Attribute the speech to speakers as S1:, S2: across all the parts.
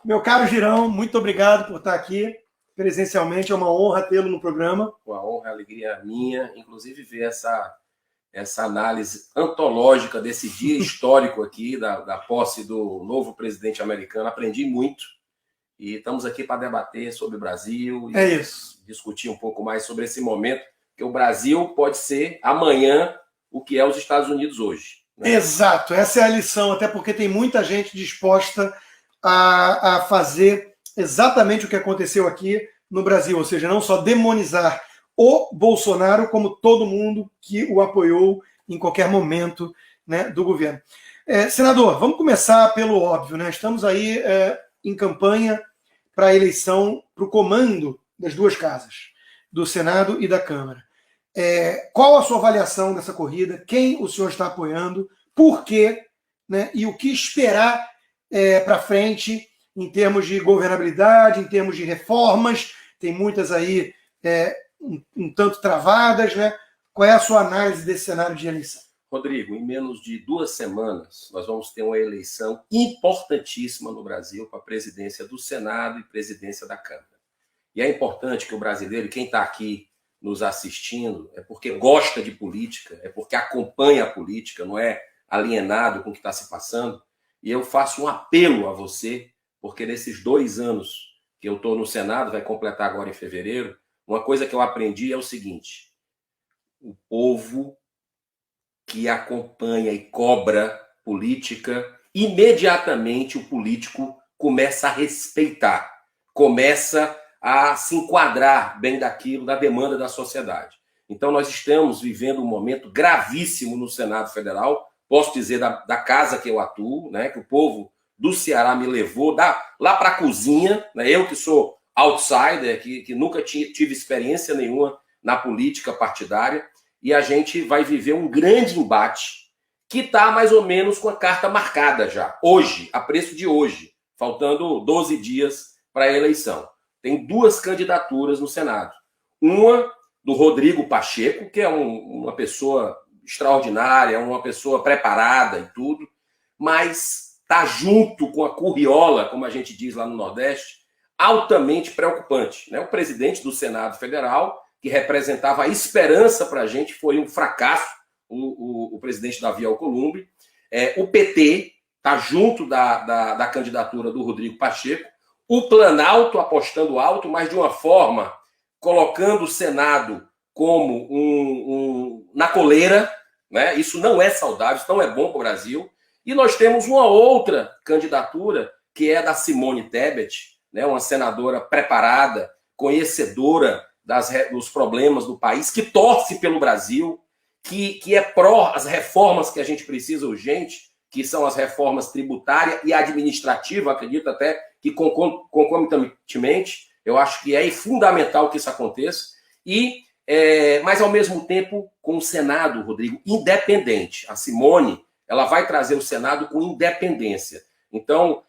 S1: Meu caro Girão, muito obrigado por estar aqui presencialmente. É uma honra tê-lo no programa.
S2: Uma honra, alegria minha, inclusive ver essa análise antológica desse dia histórico aqui, da posse do novo presidente americano. Aprendi muito e estamos aqui para debater sobre o Brasil e discutir um pouco mais sobre esse momento, que o Brasil pode ser amanhã o que é os Estados Unidos hoje.
S1: Né? Exato, essa é a lição, até porque tem muita gente disposta a fazer exatamente o que aconteceu aqui no Brasil, ou seja, não só demonizar o Bolsonaro, como todo mundo que o apoiou em qualquer momento, né, do governo. Senador, vamos começar pelo óbvio, né? Estamos aí em campanha para a eleição, para o comando das duas casas, do Senado e da Câmara. Qual a sua avaliação dessa corrida? Quem o senhor está apoiando? Por quê? Né? E o que esperar para frente em termos de governabilidade, em termos de reformas? Tem muitas aí um tanto travadas, né? Qual é a sua análise desse cenário de eleição?
S2: Rodrigo, em menos de 2 semanas, nós vamos ter uma eleição importantíssima no Brasil para a presidência do Senado e presidência da Câmara. E é importante que o brasileiro, quem está aqui nos assistindo, é porque gosta de política, é porque acompanha a política, não é alienado com o que está se passando. E eu faço um apelo a você, porque nesses 2 anos que eu estou no Senado, vai completar agora em fevereiro, uma coisa que eu aprendi é o seguinte: o povo que acompanha e cobra política, imediatamente o político começa a respeitar, começa a se enquadrar bem daquilo, da demanda da sociedade. Então nós estamos vivendo um momento gravíssimo no Senado Federal, posso dizer da casa que eu atuo, né, que o povo do Ceará me levou lá para a cozinha, né, eu que sou outsider, que nunca tive experiência nenhuma na política partidária, e a gente vai viver um grande embate que está mais ou menos com a carta marcada já, hoje, a preço de hoje, faltando 12 dias para a eleição. Tem 2 candidaturas no Senado. Uma do Rodrigo Pacheco, que é uma pessoa extraordinária, uma pessoa preparada e tudo, mas está junto com a curriola, como a gente diz lá no Nordeste, altamente preocupante. Né? O presidente do Senado Federal, que representava a esperança para a gente, foi um fracasso, o presidente Davi Alcolumbre. O PT está junto da candidatura do Rodrigo Pacheco, o Planalto apostando alto, mas de uma forma colocando o Senado como na coleira, né? Isso não é saudável, isso não é bom para o Brasil. E nós temos uma outra candidatura, que é da Simone Tebet, né? Uma senadora preparada, conhecedora dos problemas do país, que torce pelo Brasil, que é pró as reformas que a gente precisa urgente, que são as reformas tributária e administrativa, acredito até que concomitantemente, eu acho que é fundamental que isso aconteça, mas ao mesmo tempo com o Senado, Rodrigo, independente. A Simone, ela vai trazer o Senado com independência. Então,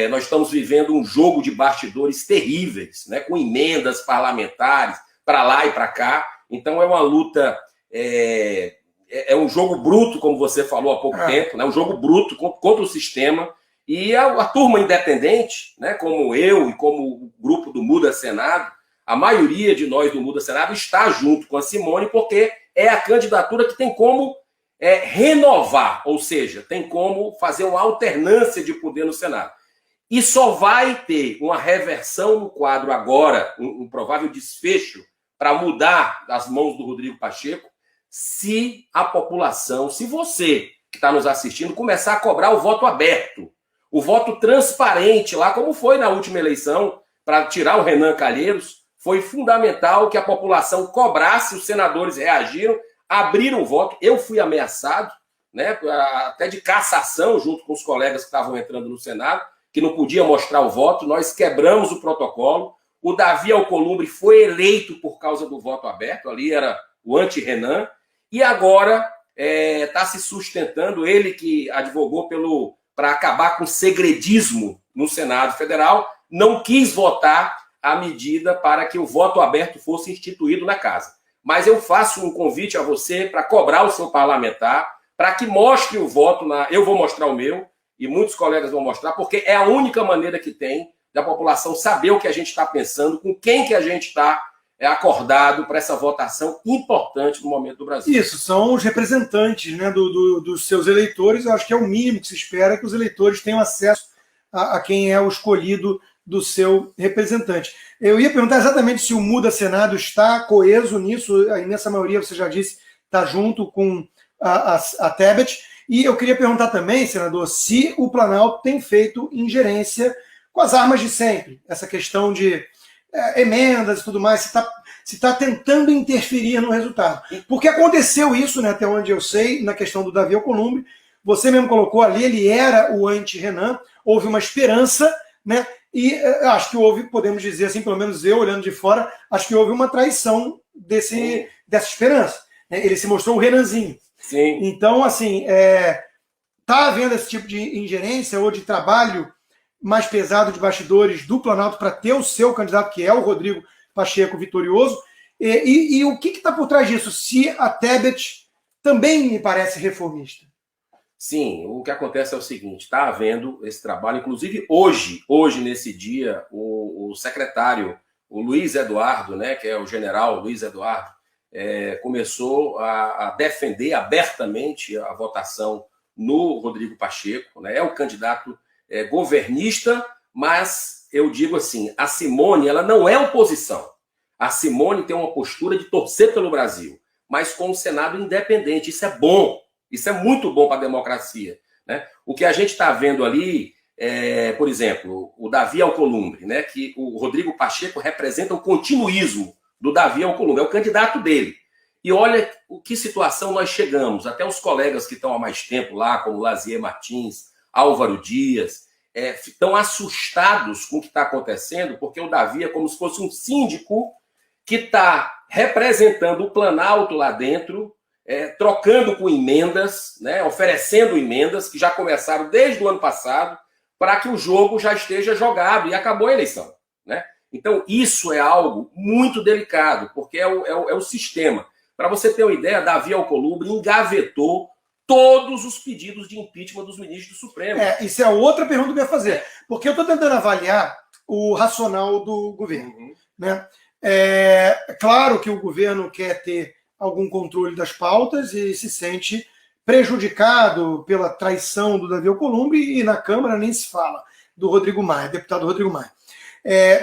S2: nós estamos vivendo um jogo de bastidores terríveis, né, com emendas parlamentares para lá e para cá. Então, é uma luta, é um jogo bruto, como você falou há pouco tempo, né, um jogo bruto contra o sistema. E a turma independente, né, como eu e como o grupo do Muda Senado, a maioria de nós do Muda Senado está junto com a Simone, porque é a candidatura que tem como renovar, ou seja, tem como fazer uma alternância de poder no Senado. E só vai ter uma reversão no quadro agora, um provável desfecho para mudar das mãos do Rodrigo Pacheco, se a população, se você que está nos assistindo, começar a cobrar o voto aberto, o voto transparente lá, como foi na última eleição, para tirar o Renan Calheiros. Foi fundamental que a população cobrasse, os senadores reagiram, abriram o voto. Eu fui ameaçado, né, até de cassação, junto com os colegas que estavam entrando no Senado, que não podia mostrar o voto. Nós quebramos o protocolo. O Davi Alcolumbre foi eleito por causa do voto aberto, ali era o anti-Renan, e agora está se sustentando, ele que advogou para acabar com o segredismo no Senado Federal, não quis votar a medida para que o voto aberto fosse instituído na casa. Mas eu faço um convite a você para cobrar o seu parlamentar, para que mostre o voto, eu vou mostrar o meu, e muitos colegas vão mostrar, porque é a única maneira que tem da população saber o que a gente está pensando, com quem que a gente está acordado para essa votação importante no momento do Brasil.
S1: Isso, são os representantes, né, dos seus eleitores. Eu acho que é o mínimo que se espera, que os eleitores tenham acesso a quem é o escolhido do seu representante. Eu ia perguntar exatamente se o Muda Senado está coeso nisso, a imensa maioria, você já disse, está junto com a Tebet. E eu queria perguntar também, senador, se o Planalto tem feito ingerência com as armas de sempre, essa questão de emendas e tudo mais, se está tentando interferir no resultado. Porque aconteceu isso, né, até onde eu sei, na questão do Davi Alcolumbre, você mesmo colocou ali, ele era o anti-Renan, houve uma esperança, né, e acho que houve, podemos dizer assim, pelo menos eu olhando de fora, acho que houve uma traição dessa esperança. Né? Ele se mostrou o Renanzinho.
S2: Sim.
S1: Então, assim, está havendo esse tipo de ingerência ou de trabalho mais pesado de bastidores do Planalto para ter o seu candidato, que é o Rodrigo Pacheco, vitorioso. E o que está por trás disso? Se a Tebet também me parece reformista.
S2: Sim, o que acontece é o seguinte, está havendo esse trabalho, inclusive hoje nesse dia, o secretário, o Luiz Eduardo, né, que é o general Luiz Eduardo, começou a defender abertamente a votação no Rodrigo Pacheco, né, é o candidato governista, mas eu digo assim, a Simone, ela não é oposição. A Simone tem uma postura de torcer pelo Brasil, mas com um Senado independente. Isso é bom, isso é muito bom para a democracia. Né? O que a gente está vendo ali, por exemplo, o Davi Alcolumbre, né, que o Rodrigo Pacheco representa o continuismo do Davi Alcolumbre, é o candidato dele. E olha que situação nós chegamos, até os colegas que estão há mais tempo lá, como Lazier Martins, Álvaro Dias, estão assustados com o que está acontecendo, porque o Davi é como se fosse um síndico que está representando o Planalto lá dentro, trocando com emendas, né, oferecendo emendas que já começaram desde o ano passado, para que o jogo já esteja jogado e acabou a eleição. Né? Então, isso é algo muito delicado, porque é o sistema. Para você ter uma ideia, Davi Alcolumbre engavetou todos os pedidos de impeachment dos ministros do Supremo.
S1: Isso é outra pergunta que eu ia fazer. Porque eu estou tentando avaliar o racional do governo.
S2: Uhum.
S1: Né? Claro que o governo quer ter algum controle das pautas e se sente prejudicado pela traição do Davi Alcolumbre, e na Câmara nem se fala do Rodrigo Maia, deputado Rodrigo Maia.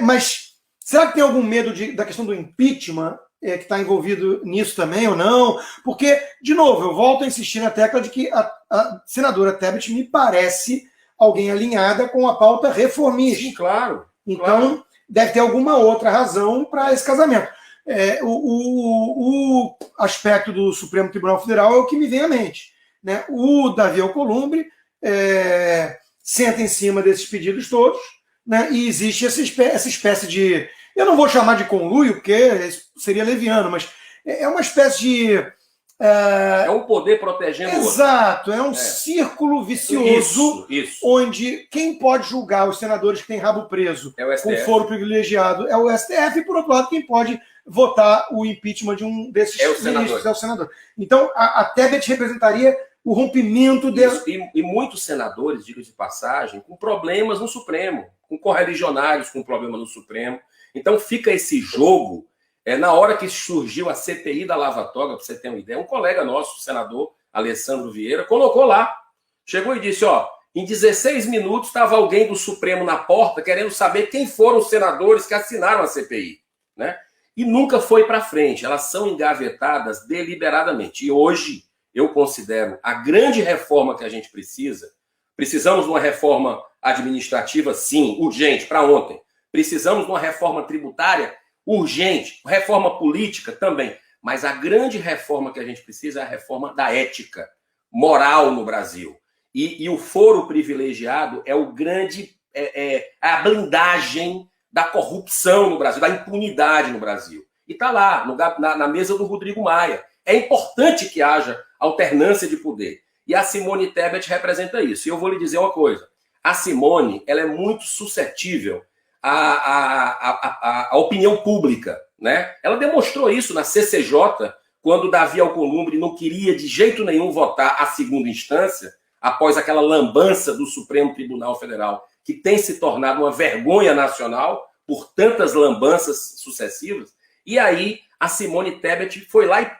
S1: Mas será que tem algum medo da questão do impeachment, que está envolvido nisso também ou não? Porque, de novo, eu volto a insistir na tecla de que a senadora Tebet me parece alguém alinhada com a pauta reformista.
S2: Sim, claro.
S1: Então, deve ter alguma outra razão para esse casamento. O aspecto do Supremo Tribunal Federal é o que me vem à mente. Né? O Davi Alcolumbre senta em cima desses pedidos todos, né? E existe essa espécie de... Eu não vou chamar de conluio, porque seria leviano, mas é uma espécie de...
S2: É um poder protegendo o outro.
S1: Exato, é um círculo vicioso,
S2: isso.
S1: Onde quem pode julgar os senadores que têm rabo preso com foro privilegiado é o STF, e, por outro lado, quem pode votar o impeachment de um desses ministros é o senador. Então, a Tebet representaria o rompimento desse...
S2: E muitos senadores, digo de passagem, com problemas no Supremo, com correligionários com problema no Supremo. Então fica esse jogo. Na hora que surgiu a CPI da Lava Toga, para você ter uma ideia, um colega nosso, o senador Alessandro Vieira, colocou lá. Chegou e disse, em 16 minutos estava alguém do Supremo na porta querendo saber quem foram os senadores que assinaram a CPI. Né? E nunca foi para frente. Elas são engavetadas deliberadamente. E hoje eu considero a grande reforma que a gente precisa. Precisamos de uma reforma administrativa, sim, urgente, para ontem. Precisamos de uma reforma tributária urgente, reforma política também. Mas a grande reforma que a gente precisa é a reforma da ética moral no Brasil. E o foro privilegiado é o grande... a blindagem da corrupção no Brasil, da impunidade no Brasil. E está lá, na mesa do Rodrigo Maia. É importante que haja alternância de poder. E a Simone Tebet representa isso. E eu vou lhe dizer uma coisa. A Simone, ela é muito suscetível à opinião pública. Né? Ela demonstrou isso na CCJ, quando Davi Alcolumbre não queria de jeito nenhum votar a segunda instância. após aquela lambança do Supremo Tribunal Federal, que tem se tornado uma vergonha nacional por tantas lambanças sucessivas. E aí a Simone Tebet foi lá e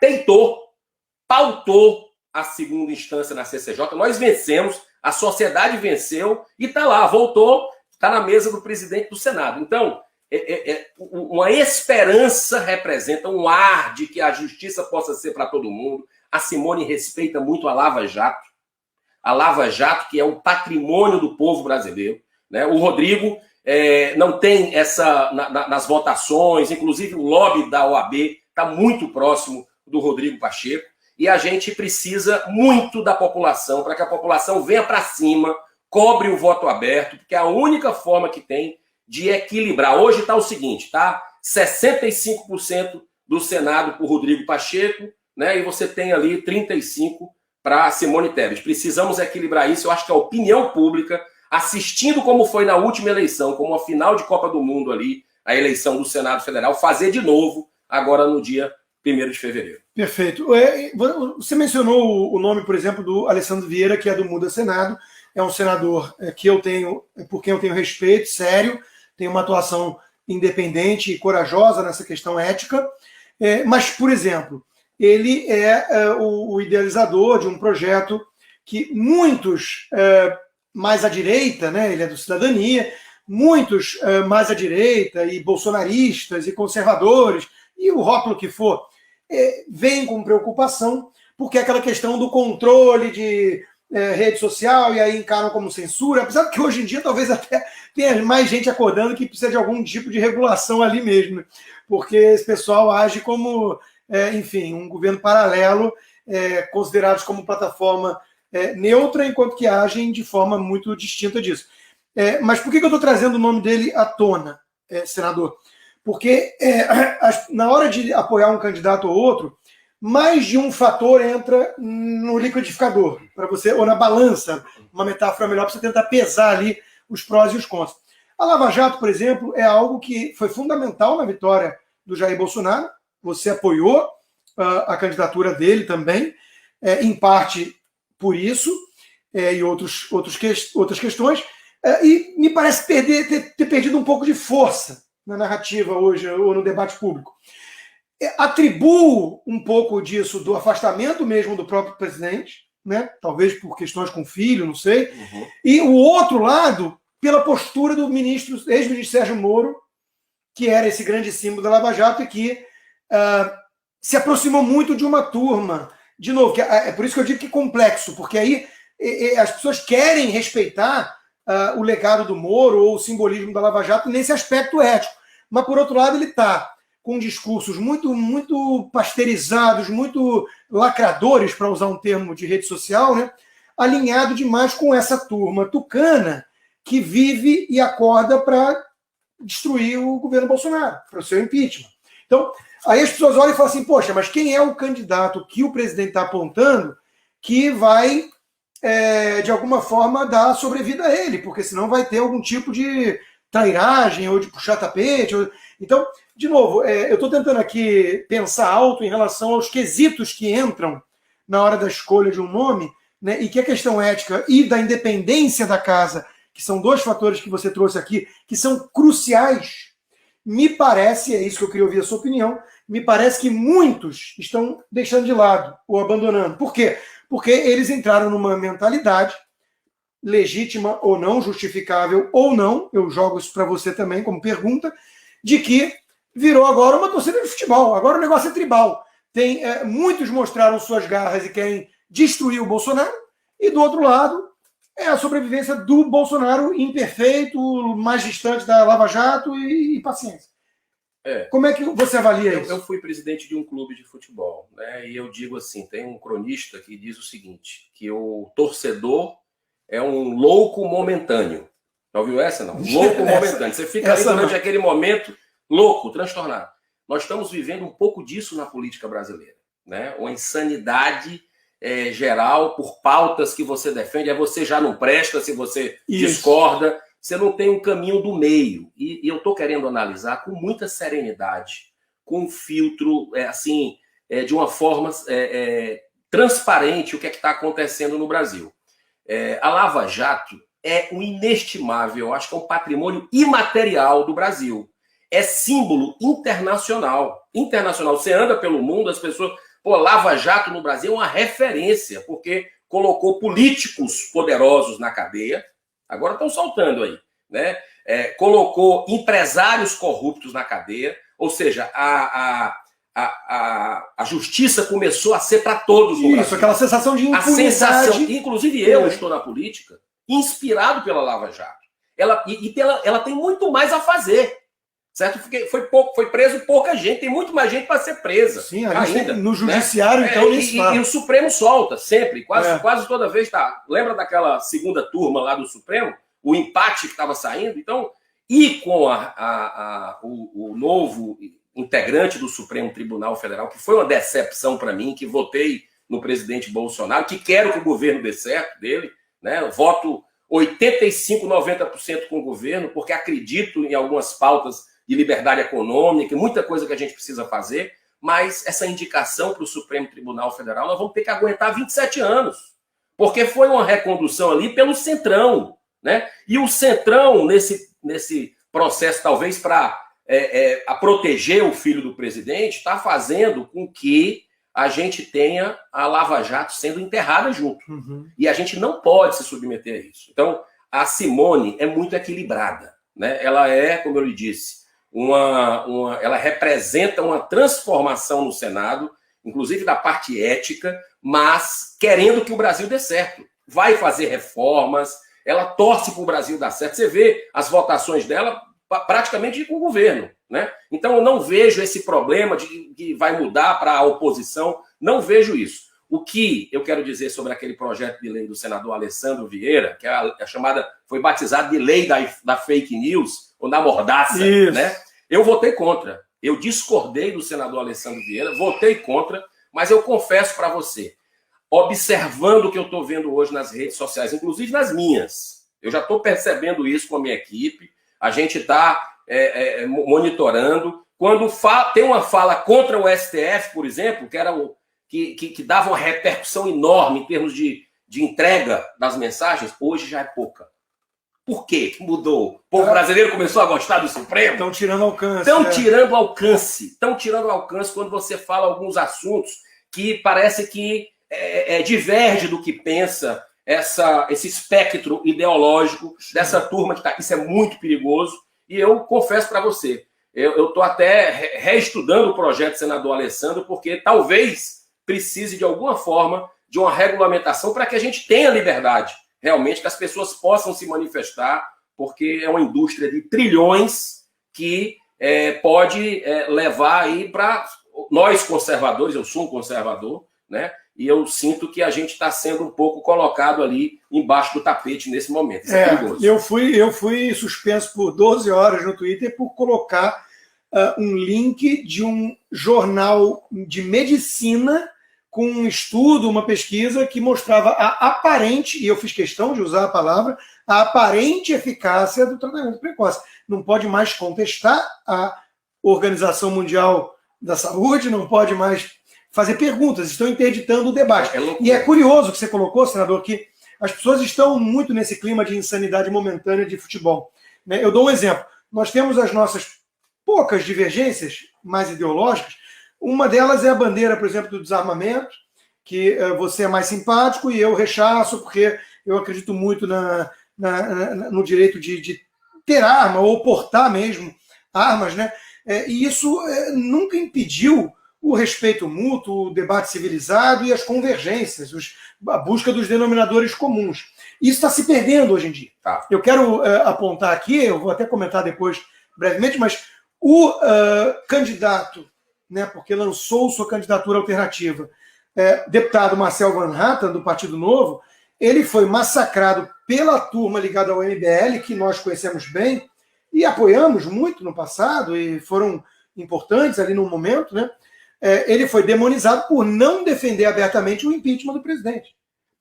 S2: pautou a segunda instância na CCJ. Nós vencemos, a sociedade venceu e está lá, voltou, está na mesa do presidente do Senado. Então, uma esperança representa um ar de que a justiça possa ser para todo mundo. A Simone respeita muito a Lava Jato, que é um patrimônio do povo brasileiro, né? O Rodrigo não tem essa nas votações, inclusive o lobby da OAB está muito próximo do Rodrigo Pacheco, e a gente precisa muito da população, para que a população venha para cima, cobre o voto aberto, porque é a única forma que tem de equilibrar. Hoje está o seguinte, tá? 65% do Senado para o Rodrigo Pacheco, né? E você tem ali 35% para Simone Tebet. Precisamos equilibrar isso. Eu acho que a opinião pública, assistindo como foi na última eleição, como a final de Copa do Mundo ali, a eleição do Senado Federal, fazer de novo agora no dia 1º de fevereiro.
S1: Perfeito. Você mencionou o nome, por exemplo, do Alessandro Vieira, que é do Muda Senado. É um senador por quem eu tenho respeito, sério, tem uma atuação independente e corajosa nessa questão ética. Mas, por exemplo, ele é o idealizador de um projeto que muitos mais à direita, né, ele é do Cidadania, muitos mais à direita e bolsonaristas e conservadores, e o rótulo que for, veem com preocupação, porque é aquela questão do controle de rede social, e aí encaram como censura, apesar que hoje em dia talvez até tenha mais gente acordando que precisa de algum tipo de regulação ali mesmo, né? Porque esse pessoal age como, enfim, um governo paralelo, considerados como plataforma neutra, enquanto que agem de forma muito distinta disso. Mas por que eu estou trazendo o nome dele à tona, senador? Porque na hora de apoiar um candidato ou outro, mais de um fator entra no liquidificador, para você, ou na balança, uma metáfora melhor, para você tentar pesar ali os prós e os contras. A Lava Jato, por exemplo, é algo que foi fundamental na vitória do Jair Bolsonaro. Você apoiou a candidatura dele também, em parte por isso, e outras questões, e me parece ter perdido um pouco de força na narrativa hoje, ou no debate público. Atribuo um pouco disso do afastamento mesmo do próprio presidente, né? Talvez por questões com o filho, não sei.
S2: Uhum.
S1: E o outro lado, pela postura do ex-ministro Sérgio Moro, que era esse grande símbolo da Lava Jato e que se aproximou muito de uma turma. De novo, é por isso que eu digo que é complexo, porque aí as pessoas querem respeitar o legado do Moro ou o simbolismo da Lava Jato nesse aspecto ético. Mas, por outro lado, ele está com discursos muito, muito pasteurizados, muito lacradores, para usar um termo de rede social, né? Alinhado demais com essa turma tucana que vive e acorda para destruir o governo Bolsonaro, para o seu impeachment. Então, aí as pessoas olham e falam assim, poxa, mas quem é o candidato que o presidente está apontando que vai, de alguma forma, dar sobrevida a ele? Porque senão vai ter algum tipo de trairagem ou de puxar tapete. Então, de novo, eu estou tentando aqui pensar alto em relação aos quesitos que entram na hora da escolha de um nome, né, e que a questão ética e da independência da casa, que são dois fatores que você trouxe aqui, que são cruciais, me parece, é isso que eu queria ouvir a sua opinião, me parece que muitos estão deixando de lado ou abandonando. Por quê? Porque eles entraram numa mentalidade legítima ou não, justificável ou não, eu jogo isso para você também como pergunta, de que virou agora uma torcida de futebol, agora o negócio é tribal. Muitos mostraram suas garras e querem destruir o Bolsonaro, e do outro lado é a sobrevivência do Bolsonaro imperfeito, mais distante da Lava Jato e paciência. Como é que você avalia isso?
S2: Eu fui presidente de um clube de futebol, né? E eu digo assim, tem um cronista que diz o seguinte, que o torcedor é um louco momentâneo. Já ouviu essa, não? Louco momentâneo. Você fica ali durante aquele momento louco, transtornado. Nós estamos vivendo um pouco disso na política brasileira, né? Uma insanidade geral por pautas que você defende. Aí você já não presta se você discorda. Você não tem um caminho do meio. E eu estou querendo analisar com muita serenidade, com um filtro, de uma forma transparente o que é que está acontecendo no Brasil. A Lava Jato é um inestimável, eu acho que é um patrimônio imaterial do Brasil. É símbolo internacional. Internacional. Você anda pelo mundo, as pessoas... Pô, Lava Jato no Brasil é uma referência, porque colocou políticos poderosos na cadeia, agora estão soltando aí, né? Colocou empresários corruptos na cadeia, ou seja, a justiça começou a ser para todos no Brasil.
S1: Isso, aquela sensação de impunidade. A sensação,
S2: inclusive eu estou na política, inspirado pela Lava Jato. Ela tem muito mais a fazer. Certo? Foi preso pouca gente, tem muito mais gente para ser presa.
S1: Sim, ainda. No judiciário, né? Então,
S2: e o Supremo solta, sempre, quase toda vez. Lembra daquela segunda turma lá do Supremo? O empate que estava saindo? Então, e com o novo integrante do Supremo Tribunal Federal, que foi uma decepção para mim, que votei no presidente Bolsonaro, que quero que o governo dê certo dele, né? Eu voto 85%, 90% com o governo, porque acredito em algumas pautas de liberdade econômica, muita coisa que a gente precisa fazer, mas essa indicação para o Supremo Tribunal Federal nós vamos ter que aguentar 27 anos, porque foi uma recondução ali pelo Centrão, né? E o Centrão, nesse processo, talvez para proteger o filho do presidente, está fazendo com que a gente tenha a Lava Jato sendo enterrada junto. Uhum. E a gente não pode se submeter a isso. Então, a Simone é muito equilibrada, né? Ela é, como eu lhe disse, ela representa uma transformação no Senado, inclusive da parte ética, mas querendo que o Brasil dê certo. Vai fazer reformas, ela torce para o Brasil dar certo. Você vê as votações dela praticamente com o governo, né? Então eu não vejo esse problema de que vai mudar para a oposição, não vejo isso. O que eu quero dizer sobre aquele projeto de lei do senador Alessandro Vieira, que é a chamada, foi batizado de lei da fake news, ou da mordaça, né? Eu votei contra. Eu discordei do senador Alessandro Vieira, votei contra, mas eu confesso para você, observando o que eu estou vendo hoje nas redes sociais, inclusive nas minhas, eu já estou percebendo isso com a minha equipe, a gente está monitorando. Quando tem uma fala contra o STF, por exemplo, que dava uma repercussão enorme em termos de entrega das mensagens, hoje já é pouca. Por quê que mudou? O povo brasileiro começou a gostar do Supremo?
S1: Estão tirando alcance.
S2: Estão tirando alcance quando você fala alguns assuntos que parece que diverge do que pensa esse espectro ideológico dessa turma que está. Isso é muito perigoso. E eu confesso para você, eu estou até reestudando o projeto do senador Alessandro, porque talvez precise de alguma forma de uma regulamentação para que a gente tenha liberdade. Realmente que as pessoas possam se manifestar, porque é uma indústria de trilhões que pode levar aí para nós conservadores, eu sou um conservador, né? E eu sinto que a gente está sendo um pouco colocado ali embaixo do tapete nesse momento. Isso é perigoso.
S1: Eu fui suspenso por 12 horas no Twitter por colocar um link de um jornal de medicina com um estudo, uma pesquisa que mostrava a aparente, e eu fiz questão de usar a palavra, a aparente eficácia do tratamento precoce. Não pode mais contestar a Organização Mundial da Saúde, não pode mais fazer perguntas, estão interditando o debate. E é curioso que você colocou, senador, que as pessoas estão muito nesse clima de insanidade momentânea de futebol. Eu dou um exemplo. Nós temos as nossas poucas divergências mais ideológicas. Uma delas é a bandeira, por exemplo, do desarmamento, que você é mais simpático e eu rechaço, porque eu acredito muito no direito de ter arma, ou portar mesmo armas, né? E isso nunca impediu o respeito mútuo, o debate civilizado e as convergências, a busca dos denominadores comuns. Isso está se perdendo hoje em dia. Eu quero apontar aqui, eu vou até comentar depois brevemente, mas o candidato, né, porque lançou sua candidatura alternativa, deputado Marcel Van Hatten, do Partido Novo, ele foi massacrado pela turma ligada ao MBL, que nós conhecemos bem e apoiamos muito no passado, e foram importantes ali no momento, né? Ele foi demonizado por não defender abertamente o impeachment do presidente.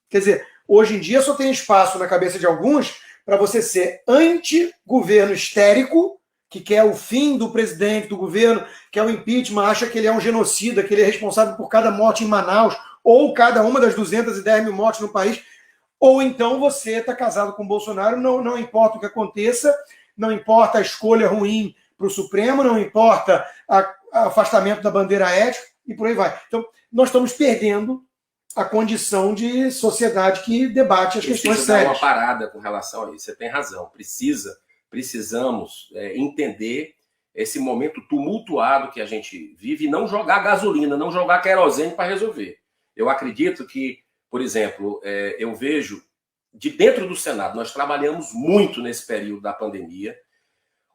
S1: Quer dizer, hoje em dia só tem espaço na cabeça de alguns para você ser anti-governo histérico, que quer o fim do presidente, do governo, quer o impeachment, acha que ele é um genocida, que ele é responsável por cada morte em Manaus, ou cada uma das 210 mil mortes no país, ou então você está casado com o Bolsonaro, não importa o que aconteça, não importa a escolha ruim para o Supremo, não importa o afastamento da bandeira ética e por aí vai. Então, nós estamos perdendo a condição de sociedade que debate as questões sérias.
S2: Uma parada com relação a isso. Você tem razão. Precisamos entender esse momento tumultuado que a gente vive e não jogar gasolina, não jogar querosene para resolver. Eu acredito que, por exemplo, eu vejo de dentro do Senado, nós trabalhamos muito nesse período da pandemia.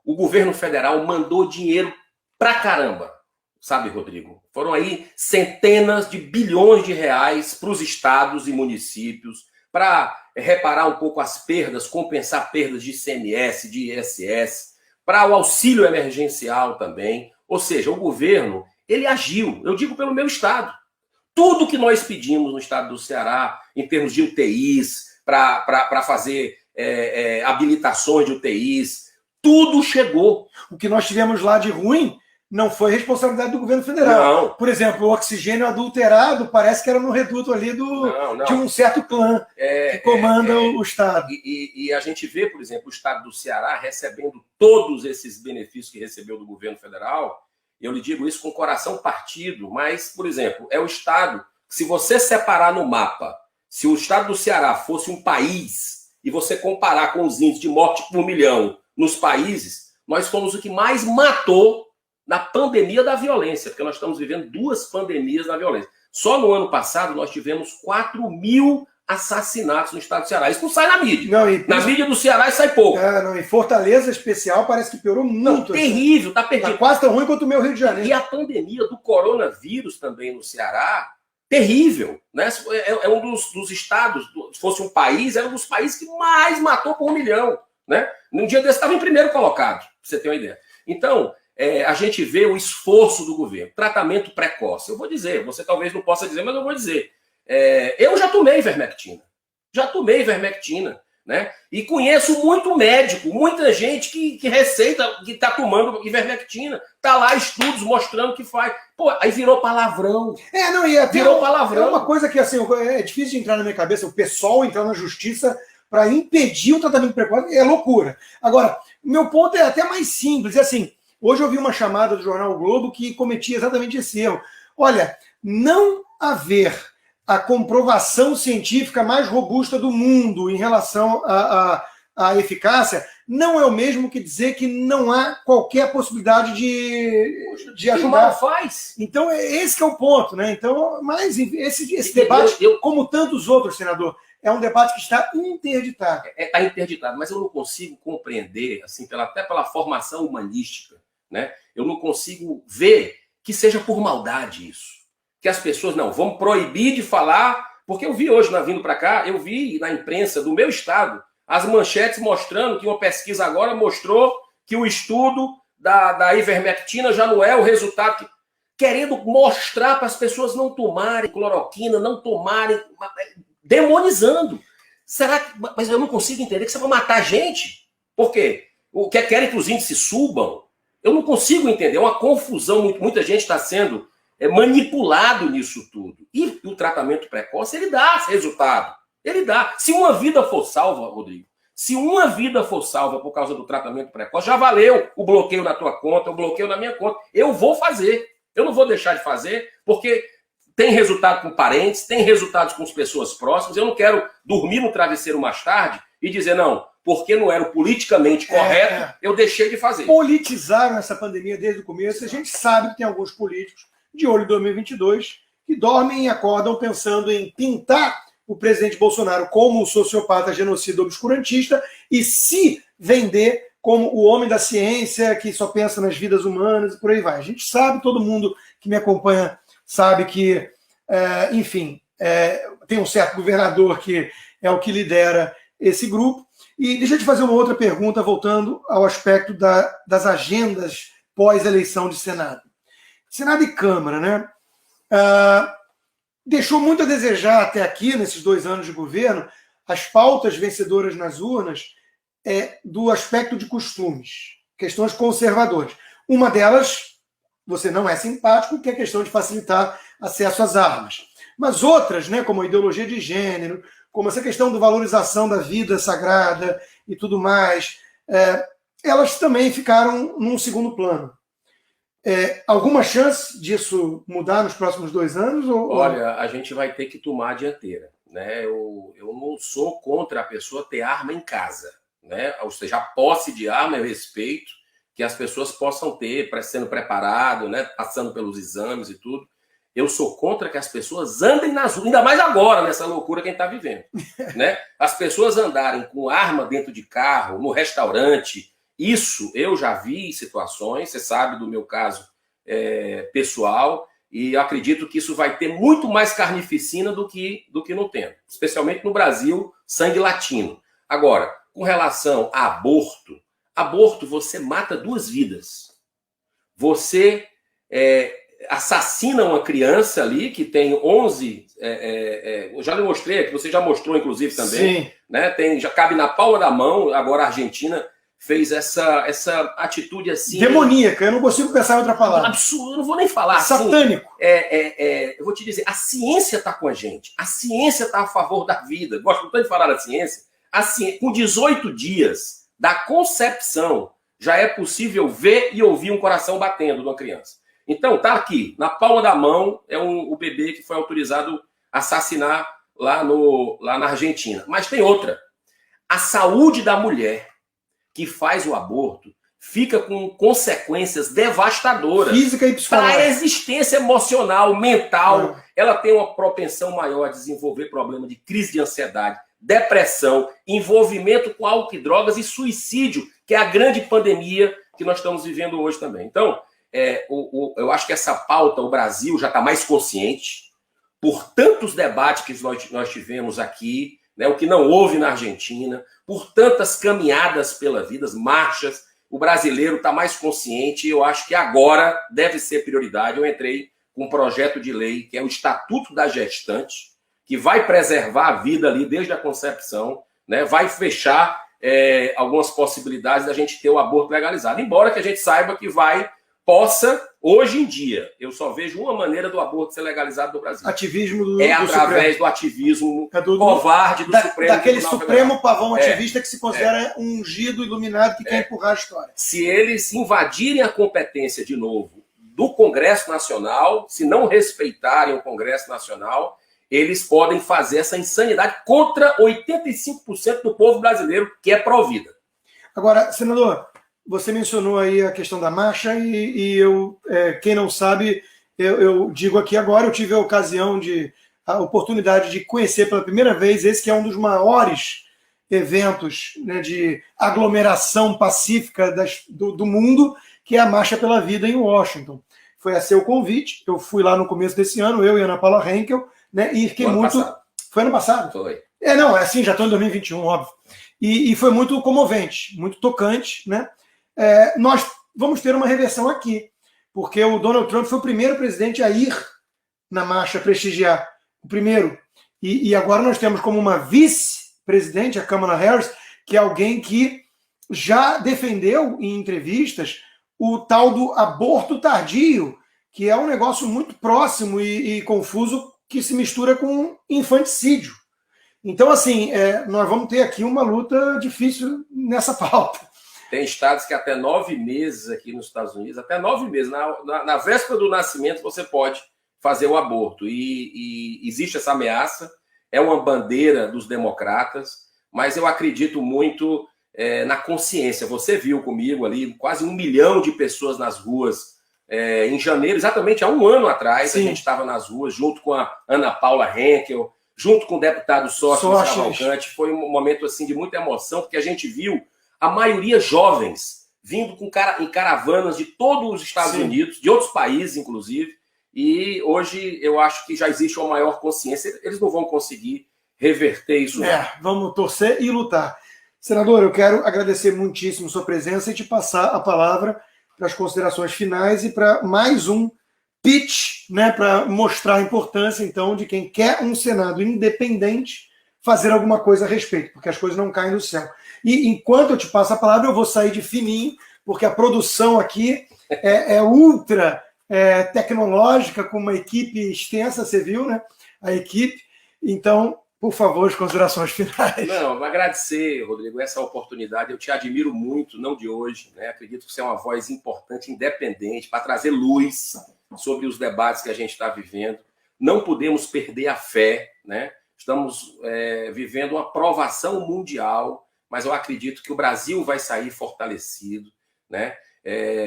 S2: O governo federal mandou dinheiro pra caramba, sabe, Rodrigo? Foram aí centenas de bilhões de reais para os estados e municípios, para reparar um pouco as perdas, compensar perdas de ICMS, de ISS, para o auxílio emergencial também. Ou seja, o governo, ele agiu, eu digo pelo meu estado. Tudo que nós pedimos no estado do Ceará, em termos de UTIs, para fazer habilitações de UTIs, tudo chegou.
S1: O que nós tivemos lá de ruim não foi responsabilidade do governo federal.
S2: Não.
S1: Por exemplo, o oxigênio adulterado parece que era no reduto ali de um certo clã que comanda o Estado.
S2: E a gente vê, por exemplo, o Estado do Ceará recebendo todos esses benefícios que recebeu do governo federal. Eu lhe digo isso com o coração partido, mas, por exemplo, é o Estado, se você separar no mapa, se o Estado do Ceará fosse um país e você comparar com os índices de morte por milhão nos países, nós fomos o que mais matou na pandemia da violência, porque nós estamos vivendo 2 pandemias da violência. Só no ano passado nós tivemos 4.000 assassinatos no estado do Ceará. Isso não sai na mídia. Na mídia do Ceará sai pouco.
S1: Em Fortaleza especial parece que piorou muito.
S2: Não, terrível, está perdido.
S1: Tá quase tão ruim quanto o meu Rio de Janeiro.
S2: E a pandemia do coronavírus também no Ceará, terrível. Né? É um dos estados, se fosse um país, era um dos países que mais matou por 1 milhão. Né? Num dia desse estava em primeiro colocado, para você ter uma ideia. Então, a gente vê o esforço do governo. Tratamento precoce. Eu vou dizer, você talvez não possa dizer, mas eu vou dizer. Eu já tomei ivermectina. Né? E conheço muito médico, muita gente que receita, que está tomando ivermectina. Está lá estudos mostrando que faz. Pô, aí virou palavrão.
S1: Virou palavrão. É uma coisa que assim, é difícil de entrar na minha cabeça, o pessoal entrar na justiça para impedir o tratamento precoce é loucura. Agora, o meu ponto é até mais simples. É assim, hoje eu vi uma chamada do jornal o Globo que cometia exatamente esse erro. Olha, não haver a comprovação científica mais robusta do mundo em relação à eficácia não é o mesmo que dizer que não há qualquer possibilidade de ajudar.
S2: Faz.
S1: Então, esse que é o ponto, né? Então, mas esse debate, como tantos outros, senador, é um debate que está interditado.
S2: Está interditado, mas eu não consigo compreender, assim, até pela formação humanística, né? Eu não consigo ver que seja por maldade isso. Que as pessoas, não, vão proibir de falar, porque eu vi hoje, vindo para cá, eu vi na imprensa do meu estado, as manchetes mostrando que uma pesquisa agora mostrou que o estudo da ivermectina já não é o resultado, querendo mostrar para as pessoas não tomarem cloroquina, não tomarem, demonizando. Será que, mas eu não consigo entender que você vai matar gente? Por quê? Querem que os índices subam? Eu não consigo entender, é uma confusão, muita gente está sendo manipulado nisso tudo. E o tratamento precoce, ele dá resultado. Ele dá. Se uma vida for salva, Rodrigo, se uma vida for salva por causa do tratamento precoce, já valeu o bloqueio na tua conta, o bloqueio na minha conta. Eu vou fazer. Eu não vou deixar de fazer, porque tem resultado com parentes, tem resultados com as pessoas próximas. Eu não quero dormir no travesseiro mais tarde e dizer, não, porque não era o politicamente correto, eu deixei de fazer.
S1: Politizaram essa pandemia desde o começo. A gente sabe que tem alguns políticos de olho em 2022 que dormem e acordam pensando em pintar o presidente Bolsonaro como o sociopata, genocida, obscurantista e se vender como o homem da ciência que só pensa nas vidas humanas e por aí vai. A gente sabe, todo mundo que me acompanha sabe que, tem um certo governador que é o que lidera esse grupo. E deixa eu te fazer uma outra pergunta, voltando ao aspecto das agendas pós-eleição de Senado. Senado e Câmara, né? Deixou muito a desejar até aqui, nesses 2 anos de governo, as pautas vencedoras nas urnas do aspecto de costumes, questões conservadoras. Uma delas, você não é simpático, que é a questão de facilitar acesso às armas. Mas outras, né, como a ideologia de gênero, como essa questão da valorização da vida sagrada e tudo mais, elas também ficaram num segundo plano. Alguma chance disso mudar nos próximos 2 anos?
S2: Olha, a gente vai ter que tomar a dianteira, né? Eu não sou contra a pessoa ter arma em casa, né? Ou seja, a posse de arma eu respeito que as pessoas possam ter, sendo preparado, né? Passando pelos exames e tudo. Eu sou contra que as pessoas andem nas ruas, ainda mais agora, nessa loucura que a gente está vivendo, né? As pessoas andarem com arma dentro de carro, no restaurante. Isso eu já vi em situações, você sabe do meu caso pessoal, e eu acredito que isso vai ter muito mais carnificina do que no tempo, especialmente no Brasil, sangue latino. Agora, com relação a aborto você mata 2 vidas. Você assassina uma criança ali que tem 11... eu já lhe mostrei aqui, você já mostrou inclusive também. Sim. Né? Já cabe na palma da mão, agora a Argentina fez essa atitude assim...
S1: demoníaca, eu não consigo pensar em outra palavra.
S2: Absurdo, eu não vou nem falar.
S1: Satânico.
S2: Assim, eu vou te dizer, a ciência está com a gente. A ciência está a favor da vida. Gosto tanto de falar da ciência. Com 18 dias da concepção, já é possível ver e ouvir um coração batendo de uma criança. Então, tá aqui, na palma da mão, o bebê que foi autorizado a assassinar lá na Argentina. Mas tem outra. A saúde da mulher que faz o aborto fica com consequências devastadoras.
S1: Física e psicológica.
S2: Para a existência emocional, mental. Ela tem uma propensão maior a desenvolver problema de crise de ansiedade, depressão, envolvimento com álcool e drogas e suicídio, que é a grande pandemia que nós estamos vivendo hoje também. Então, eu acho que essa pauta, o Brasil já está mais consciente por tantos debates que nós tivemos aqui, né, o que não houve na Argentina, por tantas caminhadas pela vida, marchas, o brasileiro está mais consciente e eu acho que agora deve ser prioridade. Eu entrei com um projeto de lei, que é o Estatuto da Gestante, que vai preservar a vida ali desde a concepção, né, vai fechar algumas possibilidades da gente ter o aborto legalizado, embora que a gente saiba que possa, hoje em dia, eu só vejo uma maneira do aborto ser legalizado no Brasil.
S1: Ativismo do
S2: através
S1: Supremo.
S2: Do ativismo covarde do Supremo.
S1: Daquele Supremo pavão ativista que se considera um ungido, iluminado, que quer empurrar a história.
S2: Se eles invadirem a competência de novo do Congresso Nacional, se não respeitarem o Congresso Nacional, eles podem fazer essa insanidade contra 85% do povo brasileiro que é pró-vida.
S1: Agora, senador, você mencionou aí a questão da marcha e eu, quem não sabe, eu digo aqui agora, eu tive a oportunidade de conhecer pela primeira vez esse que é um dos maiores eventos, né, de aglomeração pacífica do mundo, que é a Marcha pela Vida em Washington. Foi a seu convite, eu fui lá no começo desse ano, eu e Ana Paula Henkel, né, e fiquei muito... Passado. Foi ano passado?
S2: Foi.
S1: Assim, já estou em 2021, óbvio. E foi muito comovente, muito tocante, né? Nós vamos ter uma reversão aqui, porque o Donald Trump foi o primeiro presidente a ir na marcha prestigiar, o primeiro. E agora nós temos como uma vice-presidente, a Kamala Harris, que é alguém que já defendeu em entrevistas o tal do aborto tardio, que é um negócio muito próximo e confuso que se mistura com infanticídio. Então, assim, nós vamos ter aqui uma luta difícil nessa pauta.
S2: Tem estados que até 9 meses aqui nos Estados Unidos, até 9 meses, na véspera do nascimento você pode fazer o aborto. E existe essa ameaça, é uma bandeira dos democratas, mas eu acredito muito na consciência. Você viu comigo ali quase 1 milhão de pessoas nas ruas em janeiro, exatamente há 1 ano atrás. Sim. A gente estava nas ruas junto com a Ana Paula Henkel, junto com o deputado Sócrates Cavalcante. Foi um momento assim, de muita emoção, porque a gente viu a maioria jovens, vindo em caravanas de todos os Estados Sim. Unidos, de outros países, inclusive, e hoje eu acho que já existe uma maior consciência. Eles não vão conseguir reverter isso.
S1: Vamos torcer e lutar. Senador, eu quero agradecer muitíssimo sua presença e te passar a palavra para as considerações finais e para mais um pitch, né, para mostrar a importância, então, de quem quer um Senado independente fazer alguma coisa a respeito, porque as coisas não caem do céu. E enquanto eu te passo a palavra, eu vou sair de fininho, porque a produção aqui é ultra tecnológica, com uma equipe extensa, você viu, né? A equipe. Então, Por favor, as considerações finais.
S2: Não, agradecer, Rodrigo, essa oportunidade. Eu te admiro muito, não de hoje, né? Acredito que você é uma voz importante, independente, para trazer luz sobre os debates que a gente está vivendo. Não podemos perder a fé, né? Estamos vivendo uma provação mundial, mas eu acredito que o Brasil vai sair fortalecido, né?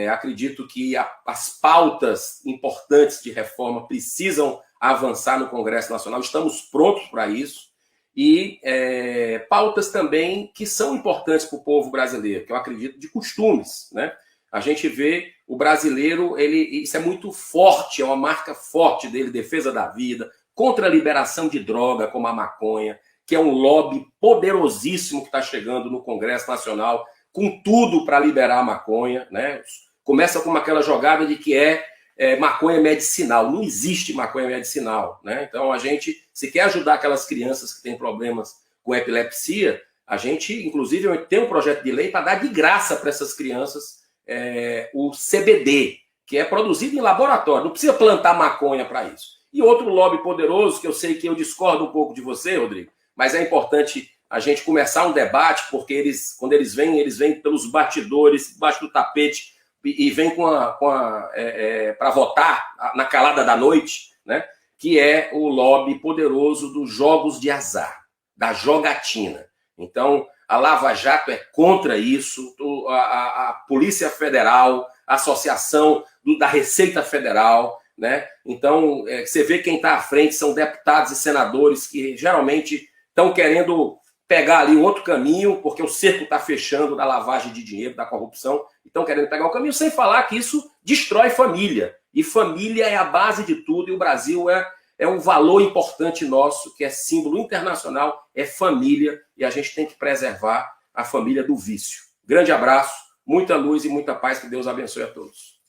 S2: Acredito que as pautas importantes de reforma precisam avançar no Congresso Nacional. Estamos prontos para isso. E pautas também que são importantes para o povo brasileiro, que eu acredito de costumes, né? A gente vê o brasileiro, isso é muito forte, é uma marca forte dele, defesa da vida, contra a liberação de droga, como a maconha, que é um lobby poderosíssimo que está chegando no Congresso Nacional, com tudo para liberar a maconha, né? Começa com aquela jogada de que maconha medicinal. Não existe maconha medicinal, né? Então, a gente, se quer ajudar aquelas crianças que têm problemas com epilepsia, a gente, inclusive, tem um projeto de lei para dar de graça para essas crianças o CBD, que é produzido em laboratório. Não precisa plantar maconha para isso. E outro lobby poderoso, que eu sei que eu discordo um pouco de você, Rodrigo, mas é importante a gente começar um debate, porque quando eles vêm pelos bastidores, debaixo do tapete, e vem para votar na calada da noite, né? Que é o lobby poderoso dos jogos de azar, da jogatina. Então, a Lava Jato é contra isso, a Polícia Federal, a Associação da Receita Federal, né? Então, você vê quem está à frente são deputados e senadores que geralmente estão querendo pegar ali um outro caminho, porque o cerco está fechando da lavagem de dinheiro, da corrupção, e estão querendo pegar o caminho, sem falar que isso destrói família. E família é a base de tudo, e o Brasil é um valor importante nosso, que é símbolo internacional, é família, e a gente tem que preservar a família do vício. Grande abraço, muita luz e muita paz, que Deus abençoe a todos.